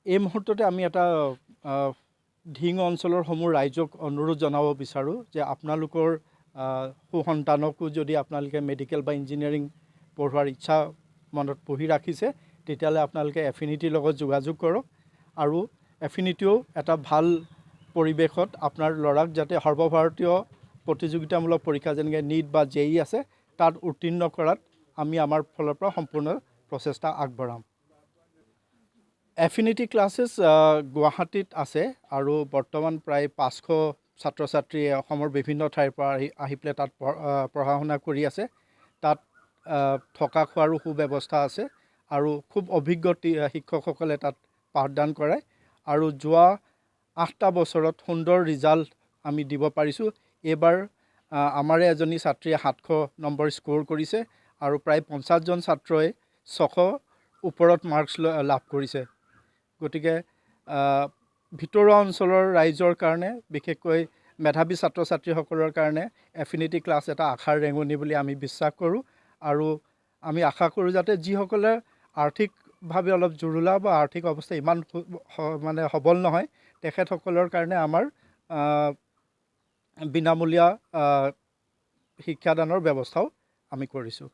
এই মুহূৰ্ততে আমি এটা ঢিং অঞ্চলৰ সমূহ ৰাইজক অনুৰোধ জনাব বিচাৰোঁ যে আপোনালোকৰ সুসন্তানকো যদি আপোনালোকে মেডিকেল বা ইঞ্জিনিয়াৰিং পঢ়োৱাৰ ইচ্ছা মনত পুহি ৰাখিছে তেতিয়াহ'লে আপোনালোকে এফিনিটিৰ লগত যোগাযোগ কৰক আৰু এফিনিটিও এটা ভাল পৰিৱেশত আপোনাৰ ল'ৰাক যাতে সৰ্বভাৰতীয় প্ৰতিযোগিতামূলক পৰীক্ষা যেনেকৈ নীট বা জেই আছে তাত উত্তীৰ্ণ কৰাত আমি আমাৰ ফালৰ পৰা সম্পূৰ্ণ প্ৰচেষ্টা আগবঢ়াম। এফিনিটি ক্লাছেছ গুৱাহাটীত আছে আৰু বৰ্তমান প্ৰায় 500 ছাত্ৰ ছাত্ৰীয়ে অসমৰ বিভিন্ন ঠাইৰ পৰা আহি পেলাই তাত পঢ়া শুনা কৰি আছে। তাত থকা খোৱাৰো সুব্যৱস্থা আছে আৰু খুব অভিজ্ঞ শিক্ষকসকলে তাত পাঠদান কৰায় আৰু যোৱা 8টা বছৰত সুন্দৰ ৰিজাল্ট আমি দিব পাৰিছোঁ। এইবাৰ আমাৰে এজনী ছাত্ৰীয়ে 700 নম্বৰ স্ক'ৰ কৰিছে আৰু প্ৰায় 50জন ছাত্ৰই 600 ওপৰত মাৰ্কছ লাভ কৰিছে। গতিকে ভিতৰুৱা অঞ্চলৰ ৰাইজৰ কাৰণে বিশেষকৈ মেধাৱী ছাত্ৰ ছাত্ৰীসকলৰ কাৰণে এফিনিটি ক্লাছ এটা আশাৰ ৰেঙনি বুলি আমি বিশ্বাস কৰোঁ আৰু আমি আশা কৰোঁ যাতে যিসকলে আৰ্থিকভাৱে অলপ জুৰুলা বা আৰ্থিক অৱস্থা ইমান মানে সবল নহয় তেখেতসকলৰ কাৰণে আমাৰ বিনামূলীয়া শিক্ষাদানৰ ব্যৱস্থাও আমি কৰিছোঁ।